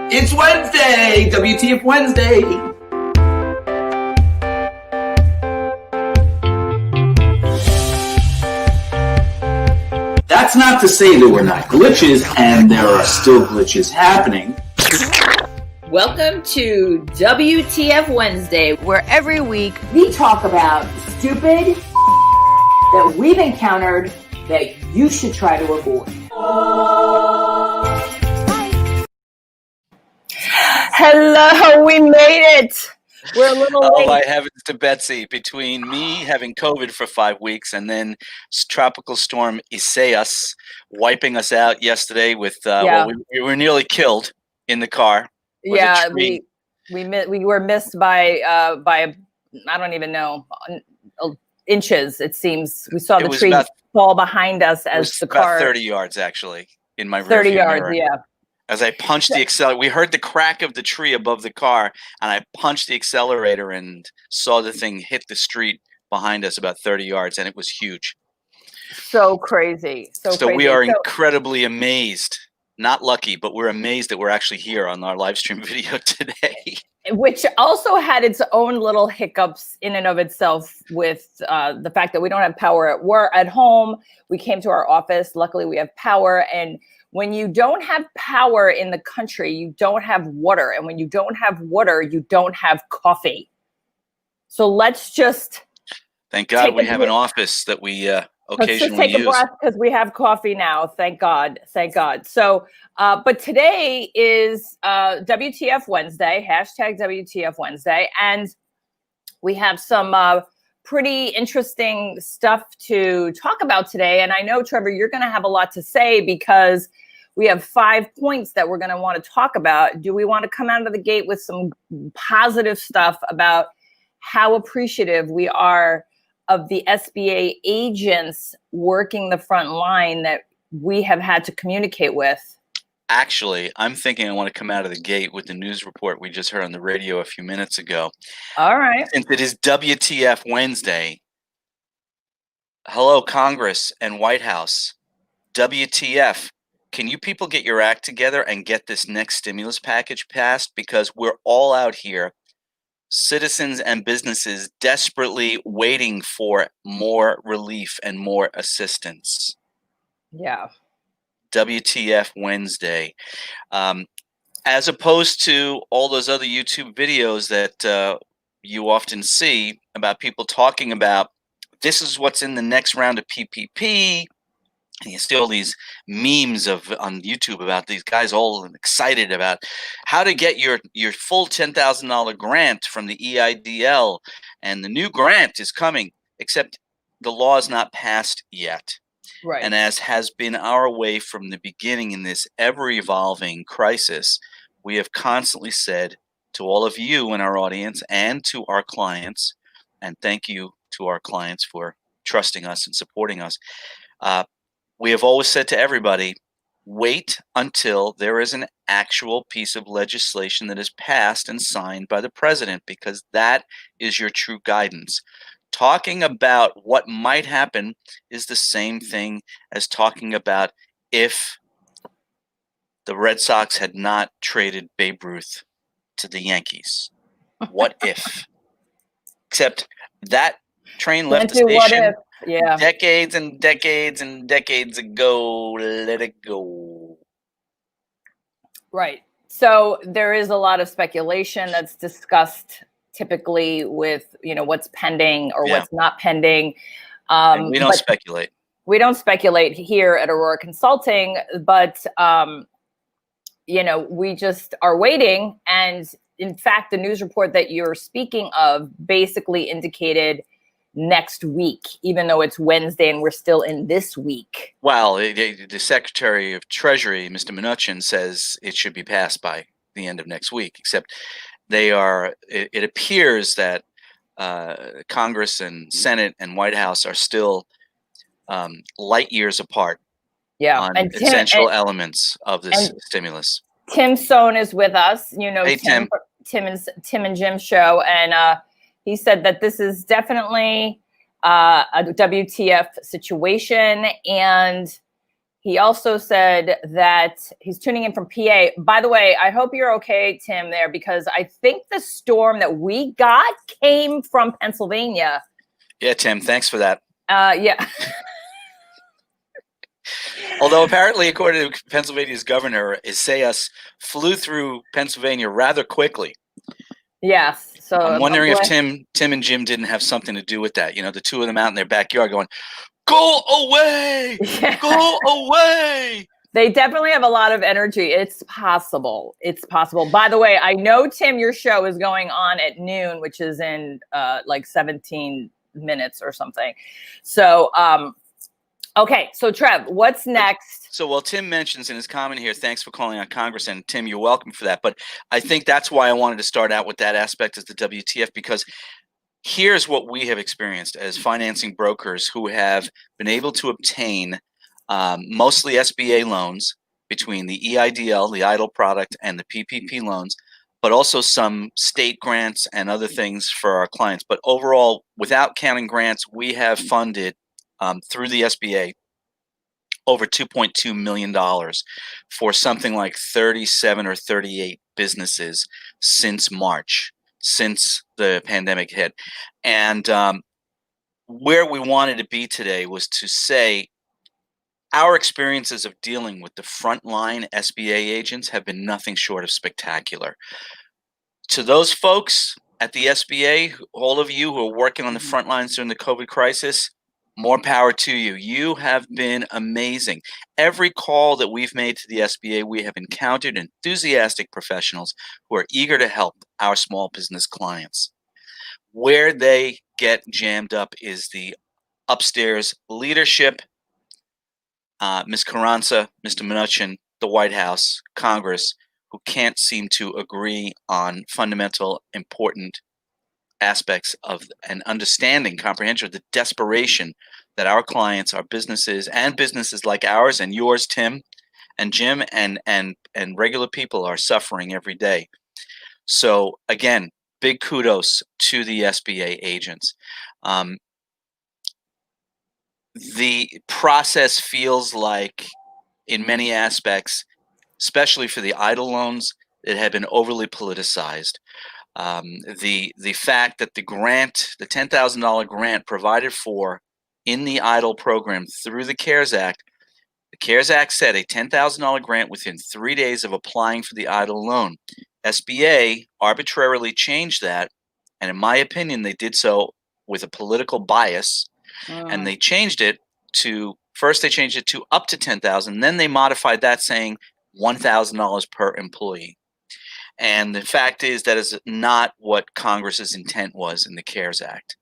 It's Wednesday, WTF Wednesday. That's not to say there were not glitches, and there are still glitches happening. Welcome to WTF Wednesday, where every week we talk about stupid that we've encountered that you should try to avoid. Hello, we made it. We're a little late. Oh, my heavens to Betsy. Between me having COVID for 5 weeks and then Tropical Storm Isaias wiping us out yesterday with, well, we were nearly killed in the car. Yeah, we were missed by I don't even know, inches, it seems. We saw the tree fall behind us as the car. About 30 yards, actually, in my 30 yards, mirror. yeah. As I punched the accelerator, we heard the crack of the tree above the car, and I punched the accelerator and saw the thing hit the street behind us about 30 yards, and it was huge. So crazy. So we are incredibly amazed. Not lucky, but we're amazed that we're actually here on our live stream video today. Which also had its own little hiccups in and of itself with the fact that we don't have power at home. We came to our office. Luckily, we have power. And when you don't have power in the country, you don't have water. And when you don't have water, you don't have coffee. So let's just... Thank God we have an office that we occasionally use. Let's just take a breath because we have coffee now. Thank God. Thank God. So, but today is WTF Wednesday, hashtag WTF Wednesday. And we have some pretty interesting stuff to talk about today. And I know, Trevor, you're going to have a lot to say because we have 5 points that we're going to want to talk about. Do we want to come out of the gate with some positive stuff about how appreciative we are of the SBA agents working the front line that we have had to communicate with? Actually, I'm thinking I want to come out of the gate with the news report we just heard on the radio a few minutes ago. All right. Since it is WTF Wednesday, hello, Congress and White House. WTF. Can you people get your act together and get this next stimulus package passed? Because we're all out here, citizens and businesses, desperately waiting for more relief and more assistance. Yeah. WTF Wednesday. As opposed to all those other YouTube videos that you often see about people talking about, this is what's in the next round of PPP. And you see all these memes on YouTube about these guys all excited about how to get your full $10,000 grant from the EIDL. And the new grant is coming, except the law is not passed yet. Right. And as has been our way from the beginning in this ever-evolving crisis, we have constantly said to all of you in our audience and to our clients, and thank you to our clients for trusting us and supporting us, we have always said to everybody, wait until there is an actual piece of legislation that is passed and signed by the president, because that is your true guidance. Talking about what might happen is the same thing as talking about if the Red Sox had not traded Babe Ruth to the Yankees. What if? Except that train left the station decades and decades and decades ago. Let it go. Right. So there is a lot of speculation that's discussed typically with, what's pending or what's not pending. And we don't speculate. We don't speculate here at Aurora Consulting, but, we just are waiting. And in fact, the news report that you're speaking of basically indicated next week, even though it's Wednesday and we're still in this week. Well, the Secretary of Treasury, Mr. Mnuchin, says it should be passed by the end of next week, except it appears that Congress and Senate and White House are still light years apart on essential elements of this stimulus. Tim Sohn is with us, Hey, Tim and Jim's show, and he said that this is definitely a WTF situation, and He also said that he's tuning in from PA. By the way, I hope you're okay, Tim, there, because I think the storm that we got came from Pennsylvania. Yeah, Tim, thanks for that. Yeah. Although apparently, according to Pennsylvania's governor, Isaias flew through Pennsylvania rather quickly. Yes. So I'm wondering if Tim and Jim didn't have something to do with that. You know, the two of them out in their backyard going, "Go away! Yeah. Go away!" They definitely have a lot of energy. It's possible. It's possible. By the way, I know, Tim, your show is going on at noon, which is in like 17 minutes or something. So, okay. So, Trev, what's next? So, while Tim mentions in his comment here, thanks for calling on Congress, and Tim, you're welcome for that. But I think that's why I wanted to start out with that aspect as the WTF, because here's what we have experienced as financing brokers who have been able to obtain mostly SBA loans between the EIDL, the EIDL product, and the PPP loans, but also some state grants and other things for our clients. But overall, without counting grants, we have funded through the SBA over $2.2 million for something like 37 or 38 businesses since March, since the pandemic hit. And where we wanted to be today was to say our experiences of dealing with the frontline SBA agents have been nothing short of spectacular. To those folks at the SBA, all of you who are working on the front lines during the COVID crisis, more power to you. You have been amazing. Every call that we've made to the SBA, we have encountered enthusiastic professionals who are eager to help our small business clients. Where they get jammed up is the upstairs leadership, Ms. Carranza, Mr. Mnuchin, the White House, Congress, who can't seem to agree on fundamental, important aspects of an understanding, comprehension of the desperation that our clients, our businesses, and businesses like ours and yours, Tim and Jim, and regular people are suffering every day. So again, big kudos to the SBA agents. The process feels like, in many aspects, especially for the EIDL loans, it had been overly politicized. The fact that the grant, the $10,000 grant provided for in the EIDL program through the CARES Act said a $10,000 grant within 3 days of applying for the EIDL loan. SBA arbitrarily changed that, and in my opinion, they did so with a political bias, and they changed it to, first they changed it to up to $10,000, then they modified that saying $1,000 per employee. And the fact is that is not what Congress's intent was in the CARES Act.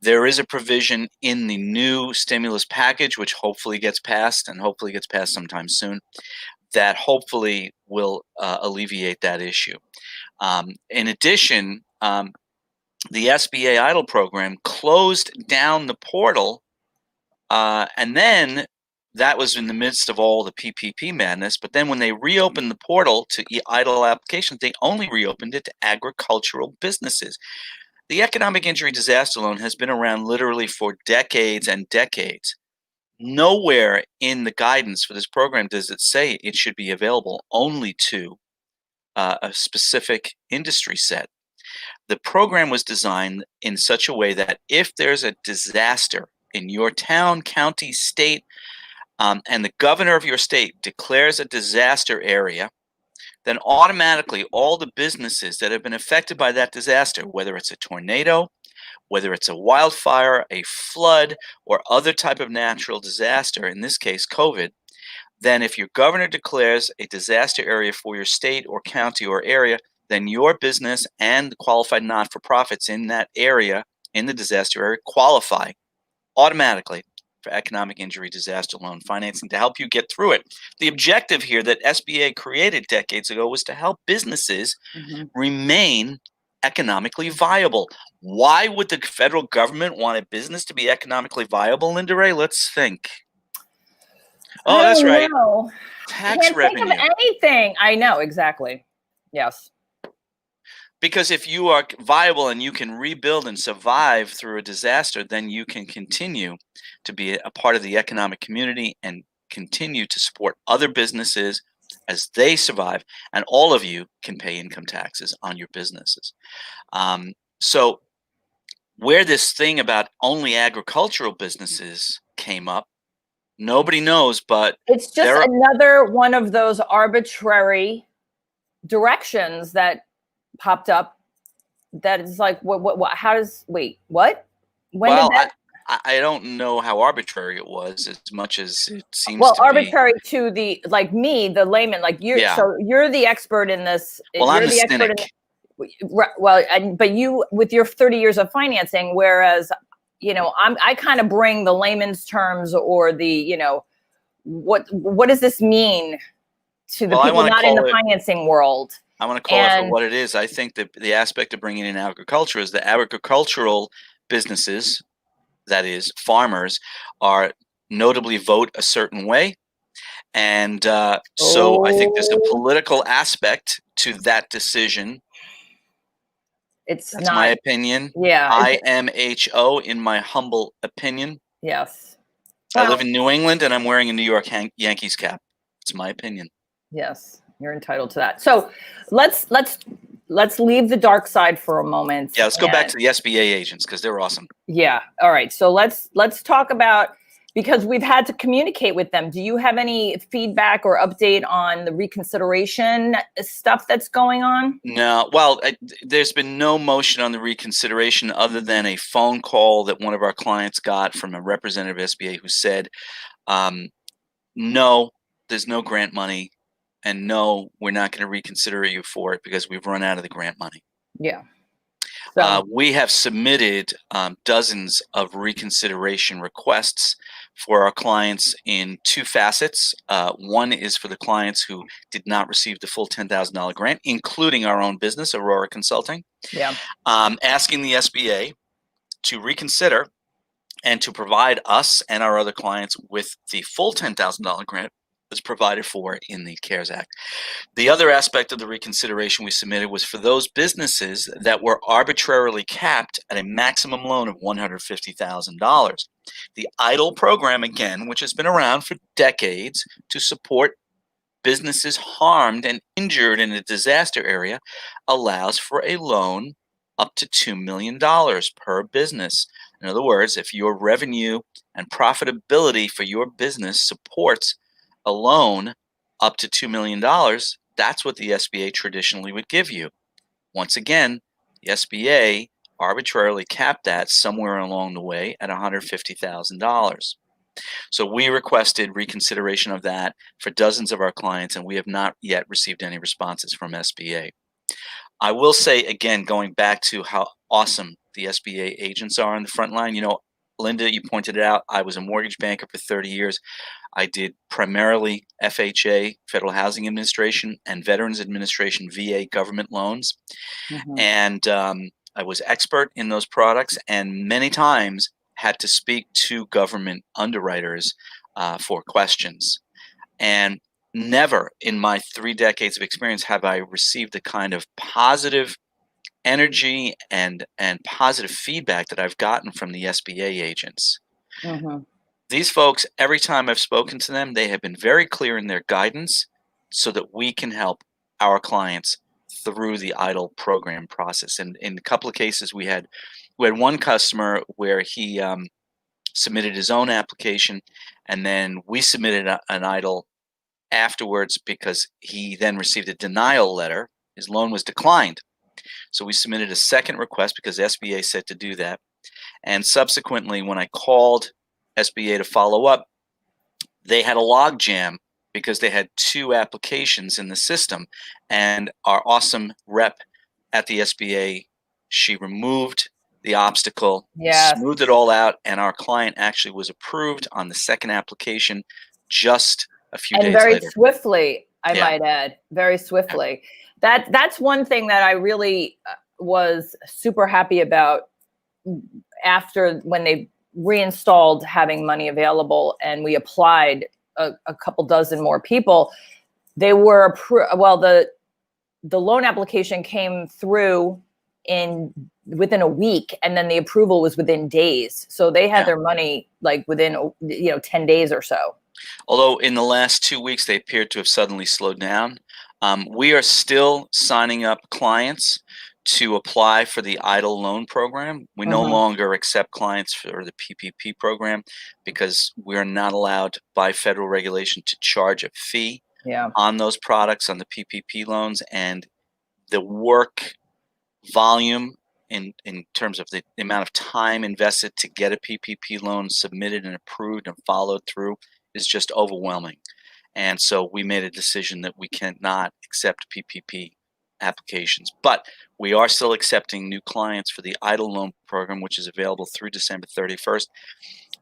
There is a provision in the new stimulus package, which hopefully gets passed, and hopefully gets passed sometime soon, that hopefully will alleviate that issue. In addition, the SBA EIDL program closed down the portal, and then that was in the midst of all the PPP madness. But then when they reopened the portal to EIDL applications, they only reopened it to agricultural businesses. The economic injury disaster loan has been around literally for decades and decades. Nowhere in the guidance for this program does it say it should be available only to a specific industry set. The program was designed in such a way that if there's a disaster in your town, county, state, and the governor of your state declares a disaster area, then automatically all the businesses that have been affected by that disaster, whether it's a tornado, whether it's a wildfire, a flood, or other type of natural disaster, in this case COVID, then if your governor declares a disaster area for your state or county or area, then your business and the qualified not-for-profits in that area, in the disaster area, qualify automatically for economic injury disaster loan financing to help you get through it. The objective here that SBA created decades ago was to help businesses remain economically viable. Why would the federal government want a business to be economically viable, Linda Ray? Let's think. Oh, that's right. Tax revenue. Think of anything. I know, exactly. Yes. Because if you are viable and you can rebuild and survive through a disaster, then you can continue to be a part of the economic community and continue to support other businesses as they survive, and all of you can pay income taxes on your businesses. So where this thing about only agricultural businesses came up, nobody knows, but it's just another one of those arbitrary directions that popped up. That is like, what, how does, wait, what? When did that? I don't know how arbitrary it was as much as it seems to arbitrary be. to the, like me, the layman, like you. Yeah. So you're the expert in this. Well, you're I'm the cynic. But you, with your 30 years of financing, whereas, you know, I kind of bring the layman's terms, or the, you know, what does this mean to the people not in the financing world? I want to call it for what it is. I think that the aspect of bringing in agriculture is the agricultural businesses, that is, farmers, are notably vote a certain way. And so I think there's a political aspect to that decision. That's not my opinion. Yeah. IMHO, in my humble opinion. Yes. I live in New England and I'm wearing a New York Yankees cap. It's my opinion. Yes, you're entitled to that. So let's leave the dark side for a moment. Yeah, let's go back to the SBA agents, because they're awesome. Yeah. All right. So let's talk about, because we've had to communicate with them. Do you have any feedback or update on the reconsideration stuff that's going on? No. Well, there's been no motion on the reconsideration other than a phone call that one of our clients got from a representative of SBA who said, no, there's no grant money. And no, we're not going to reconsider you for it because we've run out of the grant money. Yeah. So we have submitted dozens of reconsideration requests for our clients in two facets. One is for the clients who did not receive the full $10,000 grant, including our own business, Aurora Consulting. Yeah. Asking the SBA to reconsider and to provide us and our other clients with the full $10,000 grant was provided for in the CARES Act. The other aspect of the reconsideration we submitted was for those businesses that were arbitrarily capped at a maximum loan of $150,000. The EIDL program, again, which has been around for decades to support businesses harmed and injured in a disaster area, allows for a loan up to $2 million per business. In other words, if your revenue and profitability for your business supports a loan up to $2 million, that's what the SBA traditionally would give you. Once again, the SBA arbitrarily capped that somewhere along the way at $150,000. So we requested reconsideration of that for dozens of our clients, and we have not yet received any responses from SBA. I will say, again, going back to how awesome the SBA agents are on the front line, you know, Linda, you pointed it out, I was a mortgage banker for 30 years. I did primarily FHA, Federal Housing Administration, and Veterans Administration, VA government loans. Mm-hmm. And I was expert in those products, and many times had to speak to government underwriters for questions. And never in my 3 decades of experience have I received the kind of positive energy and positive feedback that I've gotten from the SBA agents. Mm-hmm. These folks, every time I've spoken to them, they have been very clear in their guidance so that we can help our clients through the EIDL program process. And in a couple of cases, we had one customer where he submitted his own application, and then we submitted an EIDL afterwards because he then received a denial letter. His loan was declined. So we submitted a second request because SBA said to do that. And subsequently, when I called SBA to follow up, they had a log jam because they had 2 applications in the system. And our awesome rep at the SBA, she removed the obstacle, smoothed it all out, and our client actually was approved on the second application just a few days later. And very swiftly, I might add, very swiftly. That's one thing that I really was super happy about after when they reinstalled having money available and we applied a couple dozen more people. They were the loan application came through within a week, and then the approval was within days. So they had their money like within 10 days or so. Although in the last 2 weeks, they appear to have suddenly slowed down. We are still signing up clients to apply for the EIDL loan program. We no longer accept clients for the PPP program because we're not allowed by federal regulation to charge a fee on those products, on the PPP loans, and the work volume in terms of the amount of time invested to get a PPP loan submitted and approved and followed through is just overwhelming. And so we made a decision that we cannot accept PPP applications, but we are still accepting new clients for the EIDL loan program, which is available through December 31st.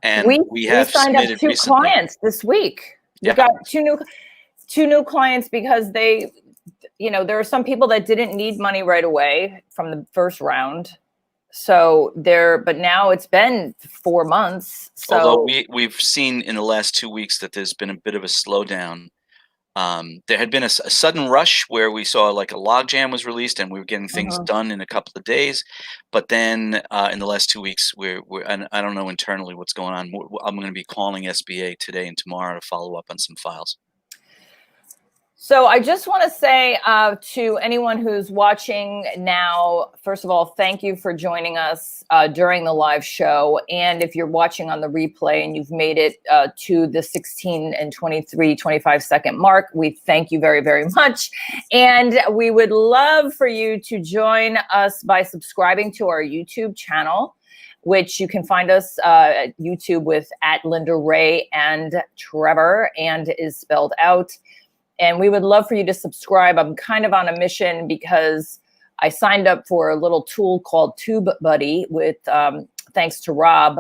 And we have signed up submitted 2 recently. clients this week. We got two new clients because they, you know, there are some people that didn't need money right away from the first round. So but now it's been 4 months. So although we've seen in the last 2 weeks that there's been a bit of a slowdown. There had been a sudden rush where we saw like a logjam was released and we were getting things done in a couple of days. But then in the last 2 weeks, and I don't know internally what's going on. I'm going to be calling SBA today and tomorrow to follow up on some files. So I just want to say to anyone who's watching now, first of all, thank you for joining us during the live show. And if you're watching on the replay and you've made it to the 16 and 25 second mark, we thank you very, very much. And we would love for you to join us by subscribing to our YouTube channel, which you can find us at YouTube with @Linda and Trevor, and is spelled out. And we would love for you to subscribe. I'm kind of on a mission because I signed up for a little tool called TubeBuddy with, thanks to Rob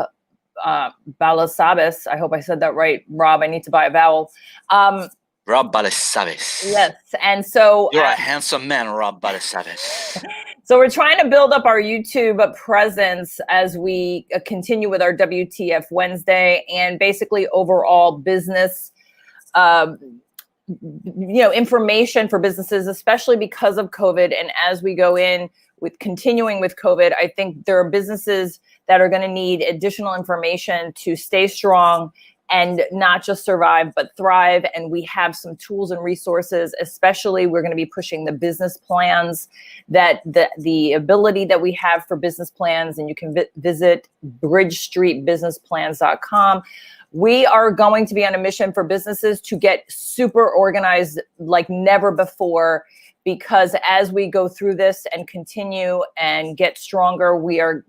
Balasabas. I hope I said that right, Rob. I need to buy a vowel. Rob Balasabas. Yes, and so you're a handsome man, Rob Balasabas. So we're trying to build up our YouTube presence as we continue with our WTF Wednesday and basically overall business. Information for businesses, especially because of COVID. And as we go in with continuing with COVID, I think there are businesses that are going to need additional information to stay strong and not just survive, but thrive. And we have some tools and resources, especially we're going to be pushing the business plans, that the ability that we have for business plans, and you can visit bridgestreetbusinessplans.com. We are going to be on a mission for businesses to get super organized like never before, because as we go through this and continue and get stronger, you're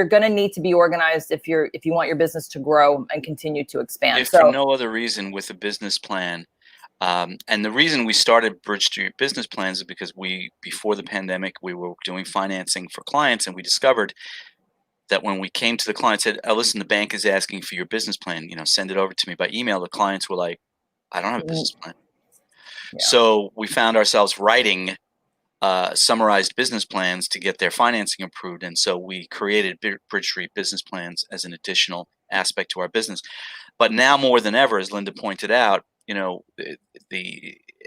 going to need to be organized if you want your business to grow and continue to expand. If for no other reason, with a business plan, and the reason we started Bridge Street Business Plans is because before the pandemic, we were doing financing for clients, and we discovered that when we came to the client, said, "Oh, listen, the bank is asking for your business plan. Send it over to me by email." The clients were like, "I don't have a business plan." Yeah. So we found ourselves writing summarized business plans to get their financing approved, and so we created Bridge Street Business Plans as an additional aspect to our business. But now more than ever, as Linda pointed out,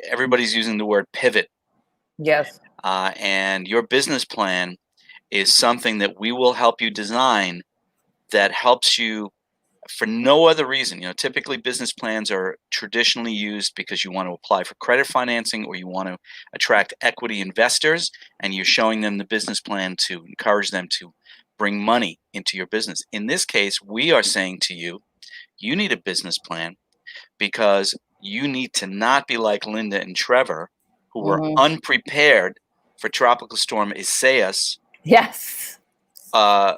everybody's using the word pivot. Yes. And your business plan is something that we will help you design that helps you for no other reason. Typically business plans are traditionally used because you want to apply for credit financing or you want to attract equity investors, and you're showing them the business plan to encourage them to bring money into your business. In this case, we are saying to you, you need a business plan because you need to not be like Linda and Trevor, who were unprepared for Tropical Storm Isaias. Yes. How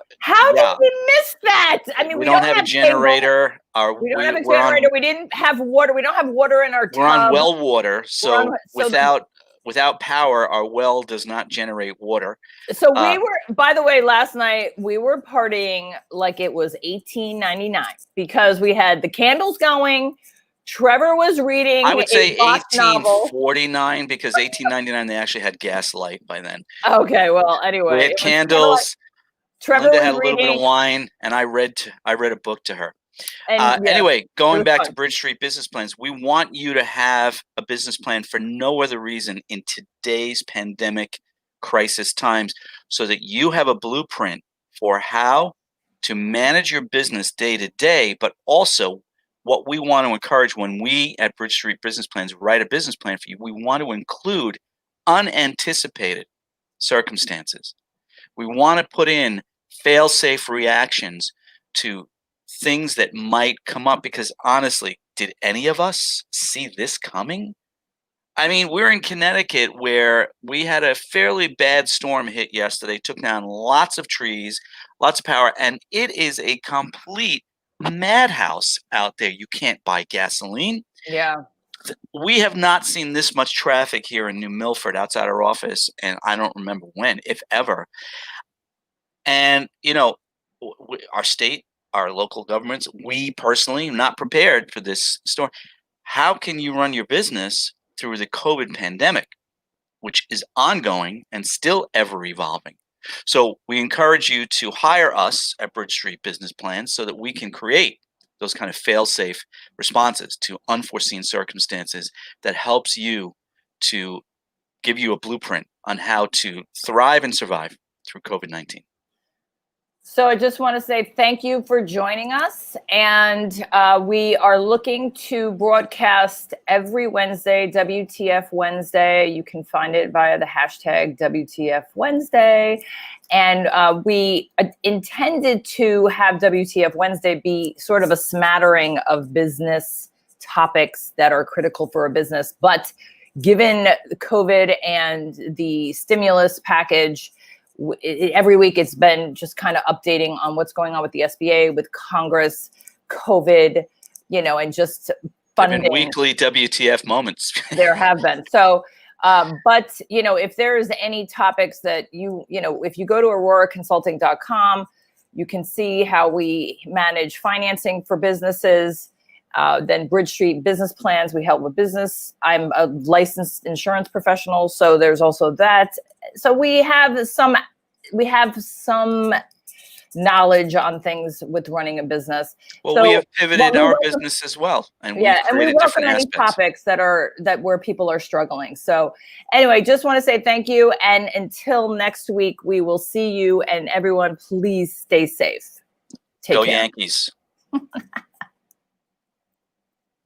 did we miss that? I mean, we don't have a generator. We don't have a generator. We didn't have water. We don't have water in our tub. We're on well water, so without power, our well does not generate water. So we were, by the way, last night we were partying like it was 1899 because we had the candles going. Trevor was reading. I would say 1849 because 1899 they actually had gaslight by then. Okay, well, anyway, we had candles. Trevor Linda was had a little reading. bit of wine, and I read a book to her. And, anyway, going back to Bridge Street Business Plans, we want you to have a business plan for no other reason in today's pandemic crisis times, so that you have a blueprint for how to manage your business day to day, but also what we want to encourage when we at Bridge Street Business Plans write a business plan for you, we want to include unanticipated circumstances. We want to put in fail-safe reactions to things that might come up, because honestly, did any of us see this coming? I mean, we're in Connecticut where we had a fairly bad storm hit yesterday, took down lots of trees, lots of power, and it is a complete madhouse out there. You can't buy gasoline. Yeah. We have not seen this much traffic here in New Milford outside our office, and I don't remember when, if ever. And, you know, our state, our local governments, we personally are not prepared for this storm. How can you run your business through the COVID pandemic, which is ongoing and still ever evolving? So we encourage you to hire us at Bridge Street Business Plans so that we can create those kind of fail-safe responses to unforeseen circumstances that helps you to give you a blueprint on how to thrive and survive through COVID-19. So I just want to say thank you for joining us. And we are looking to broadcast every Wednesday, WTF Wednesday. You can find it via the hashtag WTF Wednesday. And we intended to have WTF Wednesday be sort of a smattering of business topics that are critical for a business. But given COVID and the stimulus package, every week it's been just kind of updating on what's going on with the SBA, with Congress, COVID, you know, and just funding. Weekly WTF moments. There have been. So, but, you know, if there's any topics that you know, if you go to auroraconsulting.com, you can see how we manage financing for businesses. Then Bridge Street Business Plans, we help with business. I'm a licensed insurance professional, so there's also that. So we have some knowledge on things with running a business. Well, so, we have pivoted our business as well, and we welcome any topics that where people are struggling. So anyway, just want to say thank you, and until next week, we will see you. And everyone, please stay safe. Take care. Go Yankees.